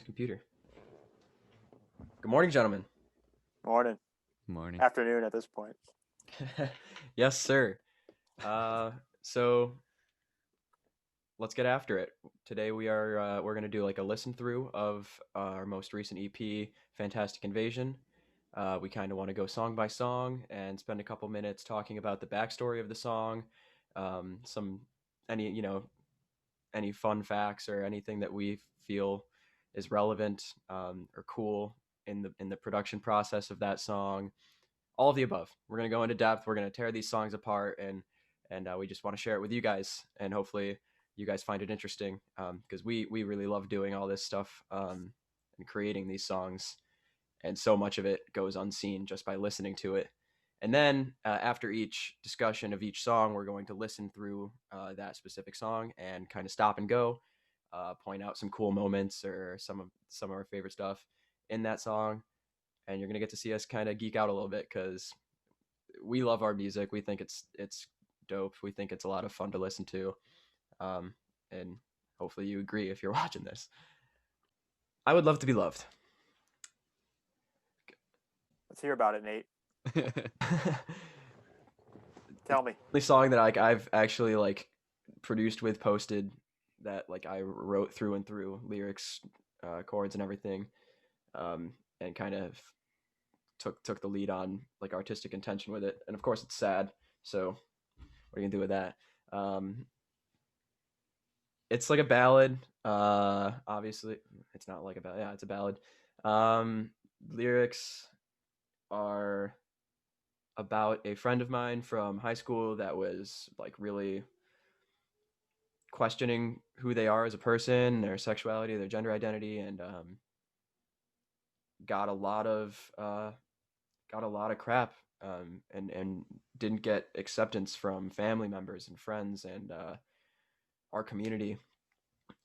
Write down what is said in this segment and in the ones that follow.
Nice computer. Good morning, gentlemen. Morning, Morning. afternoon at this point. Yes, sir. Uh, so let's get after it. Today we're gonna do like a listen through of our most recent EP, Fantastic Invasion. We kind of want to go song by song and spend a couple minutes talking about the backstory of the song, some any any fun facts or anything that we feel is relevant or cool in the production process of that song. All of the above. We're gonna go into depth. We're gonna tear these songs apart, and we just want to share it with you guys, and hopefully you guys find it interesting because we really love doing all this stuff and creating these songs, and so much of it goes unseen just by listening to it. And then after each discussion of each song, we're going to listen through that specific song and kind of stop and go, point out some cool moments or some of our favorite stuff in that song, and you're gonna get to see us kind of geek out a little bit because we love our music. We think it's dope. We think it's a lot of fun to listen to, and hopefully you agree if you're watching this. I would love to be loved. Let's hear about it, Nate. The Tell me. only song that I've actually like produced with posted that like I wrote through and through lyrics, chords, and everything, and kind of took the lead on like artistic intention with it. And of course, it's sad. So what are you gonna do with that? It's like a ballad. Obviously, it's not like a ballad. Yeah, it's a ballad. Lyrics are about a friend of mine from high school that was like really questioning who they are as a person, their sexuality, their gender identity, and got a lot of got a lot of crap, and didn't get acceptance from family members and friends and our community.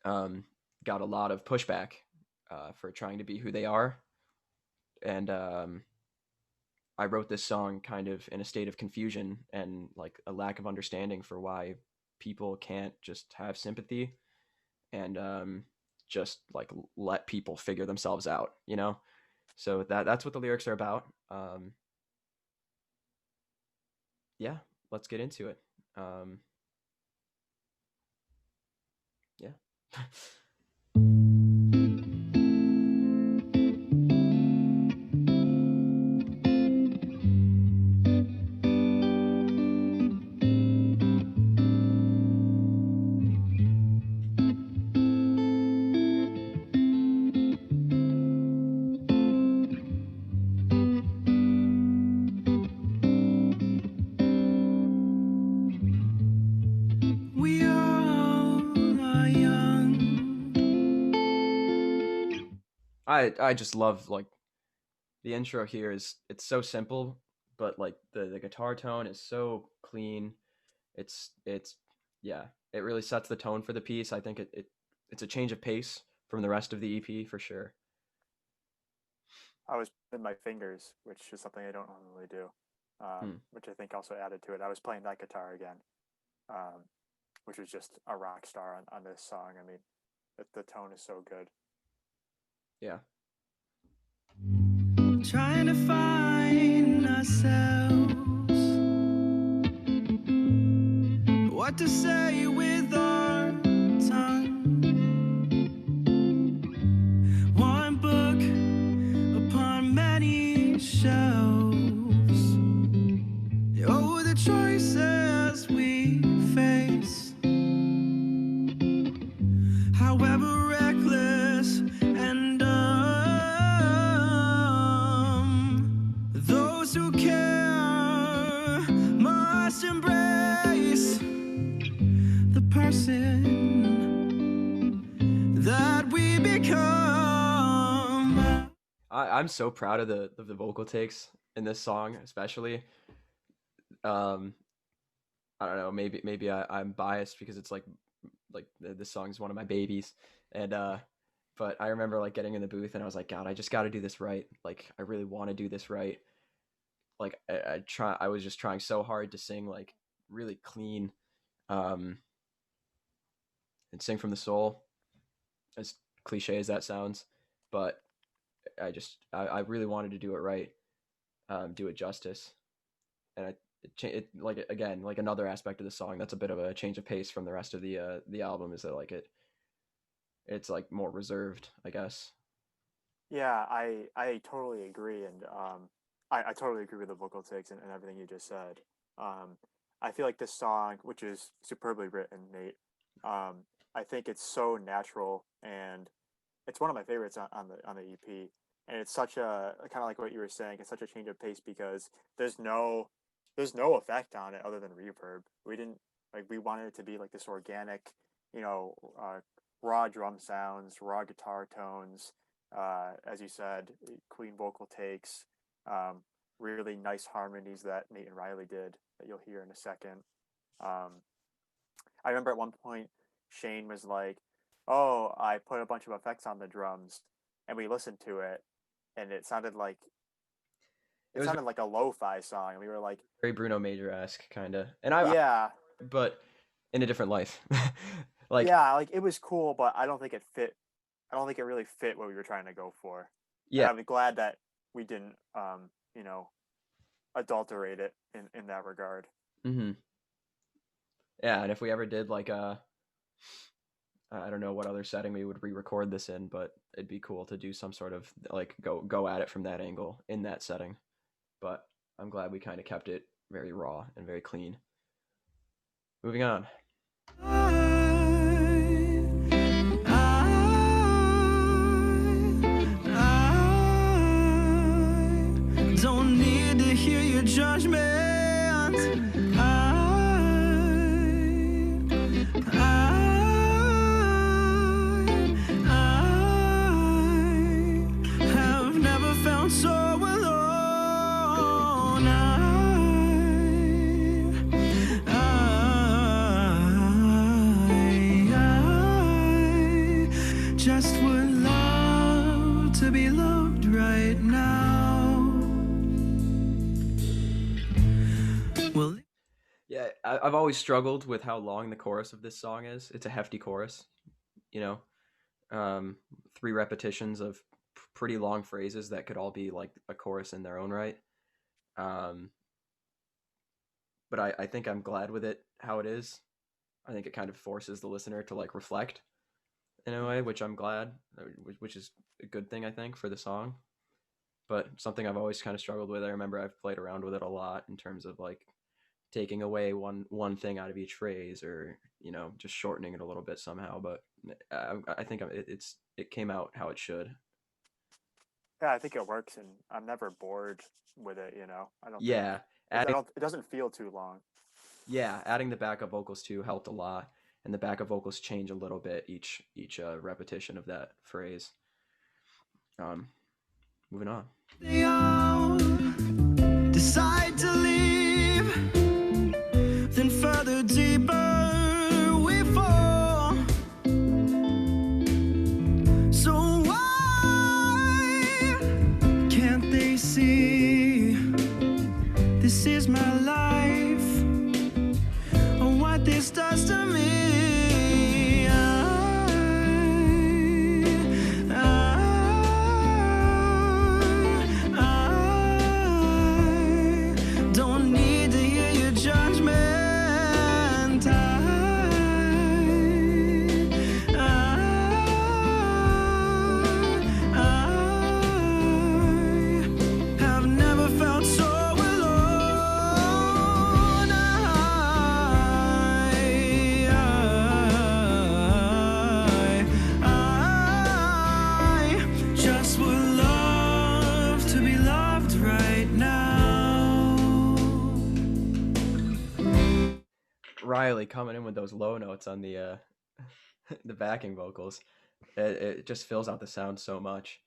Um, got a lot of pushback for trying to be who they are, and I wrote this song kind of in a state of confusion and like a lack of understanding for why people can't just have sympathy and just like let people figure themselves out, you know. So that's what the lyrics are about. Yeah, let's get into it. Um, yeah. We all are young. I just love like the intro here is it's so simple, but like the guitar tone is so clean. It's yeah, it really sets the tone for the piece. I think it's a change of pace from the rest of the EP for sure. I was in my fingers, which is something I don't normally do, Hmm. which I think also added to it. I was playing that guitar again, um, which was just a rock star on this song. I mean, the tone is so good. Yeah. Trying to find ourselves. What to say with our tongue. One book upon many shelves. Oh, the choices we face. However reckless and those who care must embrace the person that we become. I'm so proud of the vocal takes in this song, especially. Um, I don't know, maybe I'm biased because it's like this song is one of my babies, and but I remember like getting in the booth and I was like, God, I just got to do this right. Like I really want to do this right. Like I was just trying so hard to sing like really clean, um, and sing from the soul, as cliche as that sounds. but I really wanted to do it right, do it justice, and it like again like another aspect of the song that's a bit of a change of pace from the rest of the album is that like it's like more reserved, I guess. Yeah, I totally agree, and I totally agree with the vocal takes and everything you just said. Um, I feel like this song, which is superbly written, Nate, I think it's so natural, and it's one of my favorites on the EP. And it's such a kind of like what you were saying. It's such a change of pace because there's no there's no effect on it other than reverb. We didn't like we wanted it to be like this organic, you know, raw drum sounds, raw guitar tones, as you said, clean vocal takes, um, really nice harmonies that Nate and Riley did that you'll hear in a second. Um, I remember at one point Shane was like, "Oh, I put a bunch of effects on the drums," and we listened to it, and It it was sounded like a lo-fi song, and we were like, very Bruno Major esque kind of, and "Yeah, but in a different life, like yeah, like it was cool, but I don't think it fit. I don't think it really fit what we were trying to go for." And yeah. I'm glad that we didn't, you know, adulterate it in that regard. Hmm. Yeah, and if we ever did like I don't know what other setting we would re-record this in, but it'd be cool to do some sort of like go at it from that angle in that setting. But I'm glad we kind of kept it very raw and very clean. Moving on. I don't need to hear your judgment. I have never felt so alone. I just would love to be loved right now. Well, Yeah, I've always struggled with how long the chorus of this song is. It's a hefty chorus, you know, um, three repetitions of pretty long phrases that could all be like a chorus in their own right. Um, but I think I'm glad with it how it is. I think it kind of forces the listener to like reflect in a way, which I'm glad, which is a good thing I think for the song. But something I've always kind of struggled with. I remember I've played around with it a lot in terms of like taking away one thing out of each phrase, or just shortening it a little bit somehow. But I think it came out how it should. Yeah, I think it works, and I'm never bored with it. I don't think Yeah, it's I adding don't it doesn't feel too long. yeah adding the backup vocals too helped a lot, and the backup vocals change a little bit each repetition of that phrase. Um, moving on. they all decide to leave, then further deeper we fall. So why can't they see this is my life, or what this does to me? I don't need to hear your judgment. I have never felt so alone. I just would love to be loved right now. Riley coming in with those low notes on the the backing vocals. It just fills out the sound so much.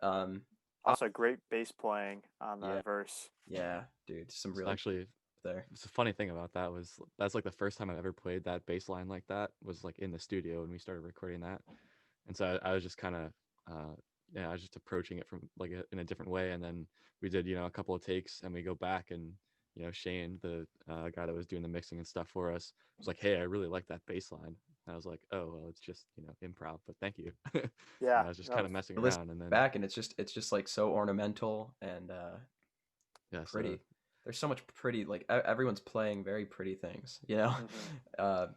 Um, Also, great bass playing on the yeah, verse. yeah, dude, some So really actually, there. it's a funny thing about that was that's like the first time I've ever played that bass line like that was like in the studio when we started recording that, and so I was just kind of, yeah, I was just approaching it from like in a different way, and then we did a couple of takes, and we go back and Shane, the guy that was doing the mixing and stuff for us, was like, "Hey, I really like that bass line." And I was like, "Oh, well, it's just improv, but thank you." Yeah, I was just kind no, of messing I listen around, and then back and it's just like so ornamental and yeah, so pretty. There's so much pretty, like everyone's playing very pretty things, hmm uh,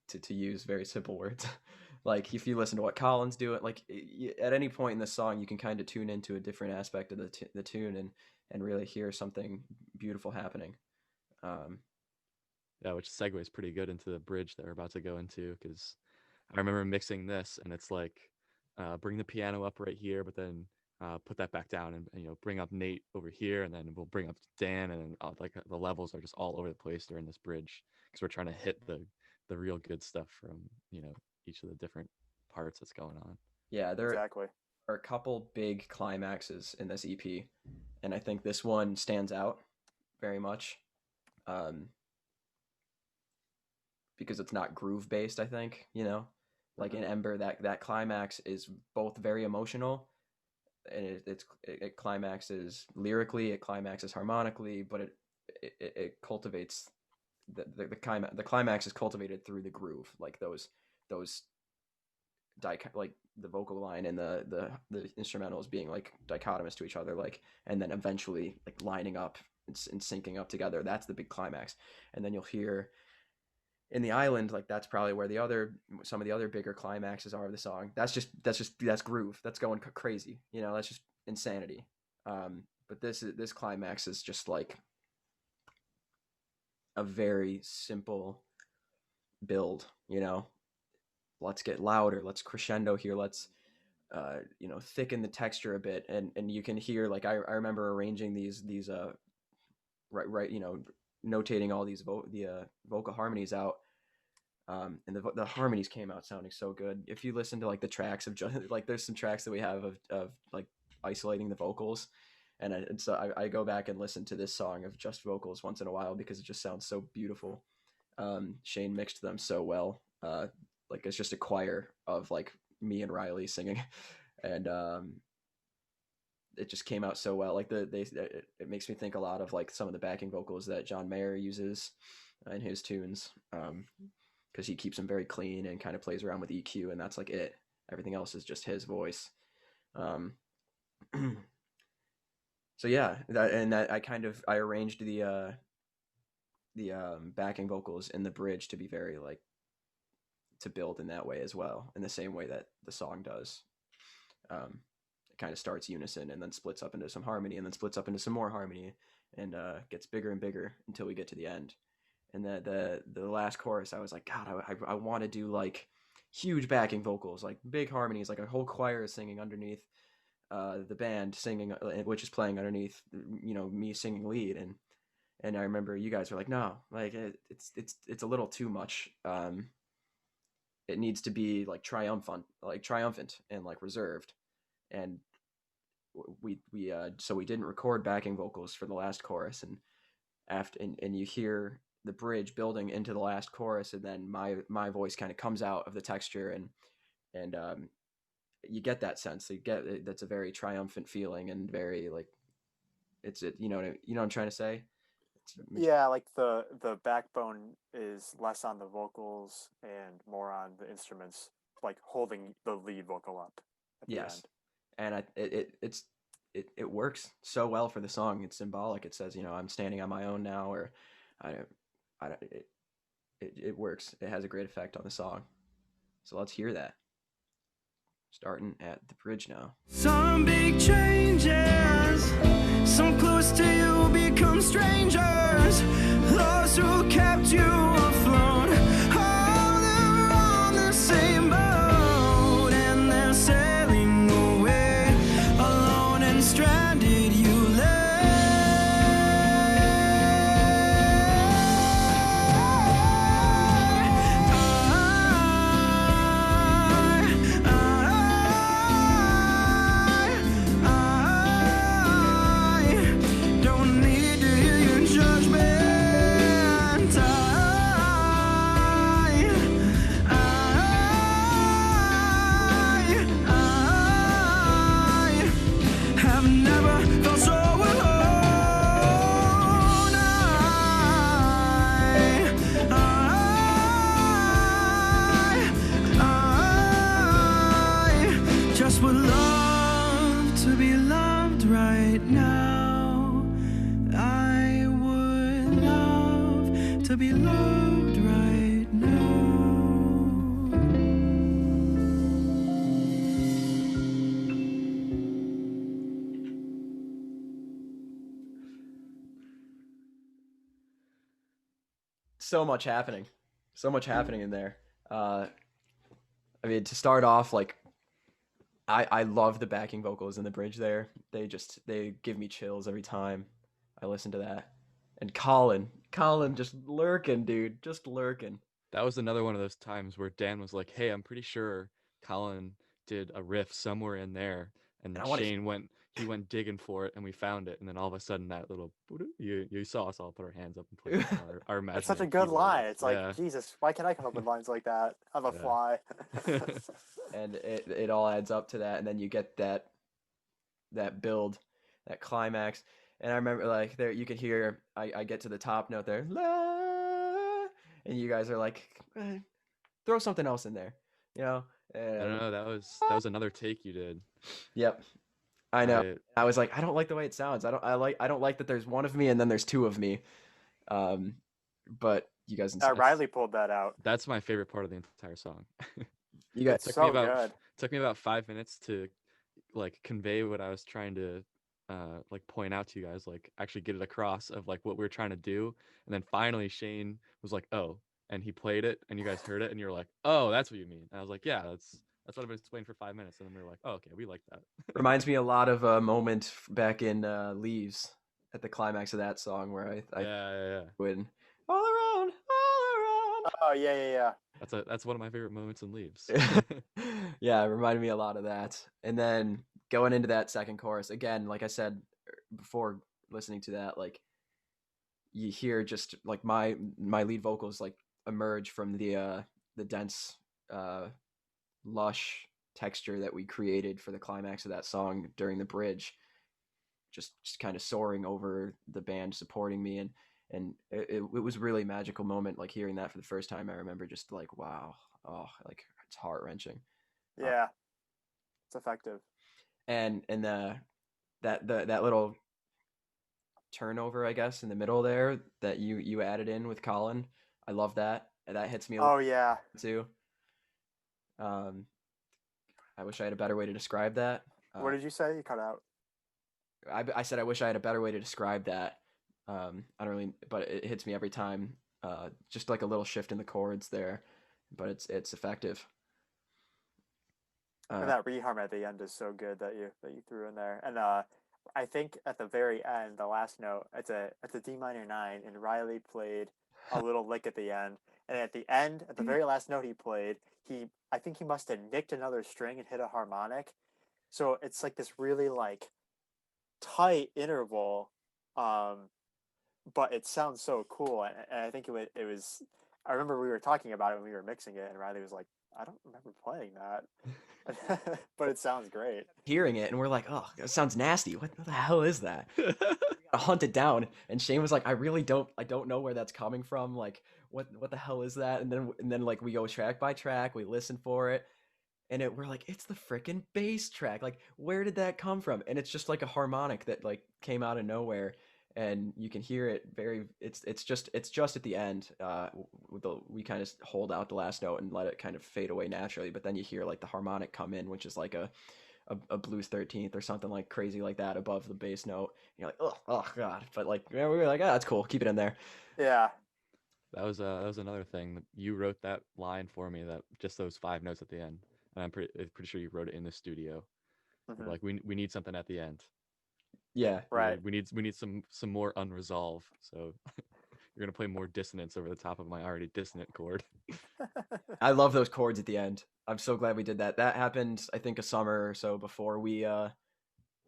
to use very simple words. Like if you listen to what Colin's doing, like at any point in the song, you can kind of tune into a different aspect of the tune and really hear something beautiful happening. Um, yeah, which segues pretty good into the bridge that we're about to go into, because I remember mixing this, and it's like, bring the piano up right here, but then put that back down, and bring up Nate over here, and then we'll bring up Dan, and then like the levels are just all over the place during this bridge because we're trying to hit the real good stuff from each of the different parts that's going on. yeah, there exactly. are a couple big climaxes in this EP, and I think this one stands out very much. Um, because it's not groove based. I think like in hmm Ember, that climax is both very emotional and it climaxes lyrically, it climaxes harmonically, but it cultivates the climax is cultivated through the groove, like those like the vocal line and the instrumentals being like dichotomous to each other, like, and then eventually like lining up and syncing up together. That's the big climax, and then you'll hear in the island, like that's probably where some of the other bigger climaxes are of the song. That's groove, that's going crazy, that's just insanity. But this climax is just like a very simple build. Let's get louder, let's crescendo here, let's thicken the texture a bit, and you can hear, like, I remember arranging these right, notating all these vocal harmonies out. And the harmonies came out sounding so good. If you listen to like the tracks of just like, there's some tracks that we have of like isolating the vocals, and so I go back and listen to this song of just vocals once in a while because it just sounds so beautiful. Shane mixed them so well. Like it's just a choir of like me and Riley singing, and it just came out so well. Like it makes me think a lot of like some of the backing vocals that John Mayer uses in his tunes. Because he keeps them very clean and kind of plays around with EQ, and that's like it. Everything else is just his voice. Um, so yeah, that I arranged the backing vocals in the bridge to be very like to build in that way as well, in the same way that the song does. It kind of starts unison and then splits up into some harmony and then splits up into some more harmony and gets bigger and bigger until we get to the end. And the last chorus, I was like, God, I want to do like huge backing vocals, like big harmonies, like a whole choir is singing underneath the band singing, which is playing underneath, me singing lead. And I remember you guys were like, no, like it's a little too much. It needs to be like triumphant and like reserved. And so we didn't record backing vocals for the last chorus, and and you hear the bridge building into the last chorus, and then my voice kind of comes out of the texture, and you get that sense. That's a very triumphant feeling and very like what I'm trying to say. Yeah, like the backbone is less on the vocals and more on the instruments, like holding the lead vocal up at the Yes, end. and it works so well for the song. It's symbolic. It says, I'm standing on my own now, or I I it works. It has a great effect on the song. So let's hear that. Starting at the bridge now. Some big changes, some close to you become strangers. Those who kept you afloat, all they're on the same boat, and they're sailing away alone and stranded. You don't need to hear your judgment. to be loved right now. I would love to be loved right now. So much happening. So much happening in there. I mean, to start off, like, I love the backing vocals in the bridge there. They give me chills every time I listen to that. And Colin just lurking, dude, just lurking. That was another one of those times where Dan was like, "Hey, I'm pretty sure Colin did a riff somewhere in there," And and I want to Shane went digging for it, and we found it, and then all of a sudden that little you saw us all put our hands up and play our It's such a imaginary good keyboard line. riff. It's like, Yeah, Jesus, why can't I come up with lines like that on the yeah. fly? and it all adds up to that, and then you get that build, that climax. And I remember, like, there you could hear I get to the top note there, la, and you guys are like, throw something else in there, you know. I And don't know. That was another take you did. yep, I know. I I was like, I don't like the way it sounds. I don't like that there's one of me and then there's two of me. Um, but you guys, Riley pulled that out. That's my favorite part of the entire song. you guys, It's so good. Took me about 5 minutes to like convey what I was trying to like point out to you guys, like actually get it across of like what we were trying to do. And then finally Shane was like, "Oh," and he played it and you guys heard it and you're like, "Oh, that's what you mean." And I was like, "Yeah, that's what I've been explaining for 5 minutes." And then we were like, "Oh, okay, we like that." reminds me a lot of a moment back in Leaves at the climax of that song where I Yeah. win all around, all Oh yeah. That's one of my favorite moments in Leaves. around. Yeah, it reminded me a lot of that. And then going into that second chorus again, like I said before, listening to that, like you hear just like my lead vocals like emerge from the dense lush texture that we created for the climax of that song during the bridge, just kind of soaring over the band supporting me. And it was a really magical moment, like hearing that for the first time. I remember just like, wow, oh, like it's heart-wrenching. Yeah, it's effective. And that little turnover, I guess, in the middle there that you added in with Colin, I love that. And that hits me a Oh little yeah. too. um I wish I had a better way to describe that. What did you say? You cut out. I said I wish I had a better way to describe that. I don't really, but it hits me every time. Just like a little shift in the chords there, but it's effective. And that reharm at the end is so good that you threw in there. And I think at the very end, the last note, it's a D minor 9, and Riley played a little lick at the end. And at the end, at the very last note he played, I think he must have nicked another string and hit a harmonic. So it's like this really like tight interval, but it sounds so cool. And I think it was. I remember we were talking about it when we were mixing it, and Riley was like, "I don't remember playing that," but it sounds great. Hearing it, and we're like, oh, that sounds nasty. What the hell is that? We gotta hunt it down. And Shane was like, I don't know where that's coming from. Like, what the hell is that? And then like we go track by track, we listen for it, and we're like, it's the freaking bass track. Like, where did that come from? And it's just like a harmonic that like came out of nowhere, and you can hear it very. It's just at the end. We kind of hold out the last note and let it kind of fade away naturally, but then you hear like the harmonic come in, which is like a blues 13th or something like crazy like that above the bass note. And you're like, oh god. But like, yeah, we were like, that's cool. Keep it in there. Yeah. That was another thing that you wrote that line for me, that just those 5 notes at the end, and I'm pretty sure you wrote it in the studio. Mm-hmm. Like we need something at the end. Yeah. Right. We need some more unresolved. So you're gonna play more dissonance over the top of my already dissonant chord. I love those chords at the end. I'm so glad we did that. That happened, I think, a summer or so before we, or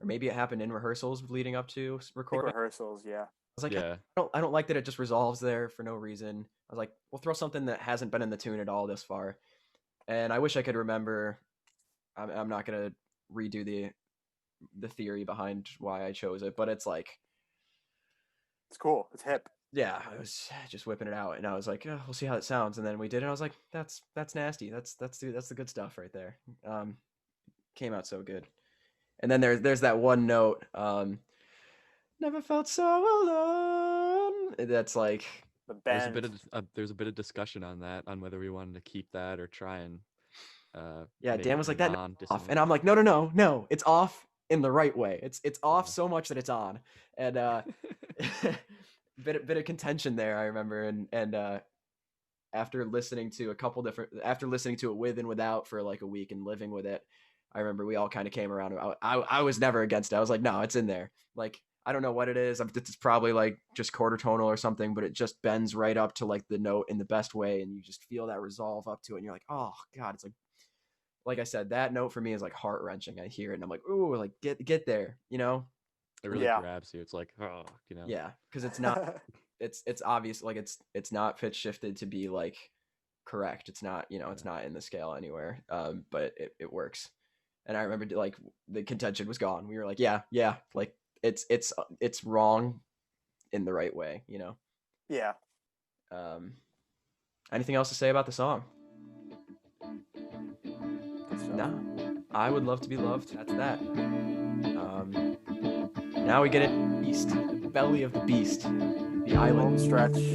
maybe it happened in rehearsals leading up to I think recording. rehearsals, yeah. I was like, Yeah. I don't like that it just resolves there for no reason. I was like, we'll throw something that hasn't been in the tune at all this far. And I wish I could remember. I'm not gonna redo the theory behind why I chose it, but it's like, It's cool. It's hip. yeah, I was just whipping it out, and I was like, oh, we'll see how it sounds. And then we did it. And I was like, that's nasty. That's the good stuff right there. Came out so good. And then there's that one note, never felt so alone. That's like, The There's a bend. bit of there's a bit of discussion on that, on whether we wanted to keep that or try and yeah, make Dan it was like that off, non-dissonant. and I'm like, no, it's off in the right way. It's off Yeah. so much that it's on, and bit of contention there. I remember, and after listening to after listening to it with and without for like a week and living with it, I remember we all kind of came around. I was never against it. I was like, no, it's in there. Like, I don't know what it is. It's probably like just quarter tonal or something, but it just bends right up to like the note in the best way, and you just feel that resolve up to it, and you're like, oh god, it's like I said, that note for me is like heart wrenching. I hear it and I'm like, ooh, like get there, you know? It really Yeah. grabs you. It's like, oh, you know. Yeah, because it's not. It's obvious, like it's not pitch shifted to be like correct. It's not, it's Yeah. not in the scale anywhere. But it works. And I remember like the contention was gone. We were like, yeah, like it's wrong in the right way, you know. Yeah. Um, anything else to say about the song? Good stuff. No, I would love to be loved. That's that. Now we get it east, the belly of the beast, the Home island. stretch.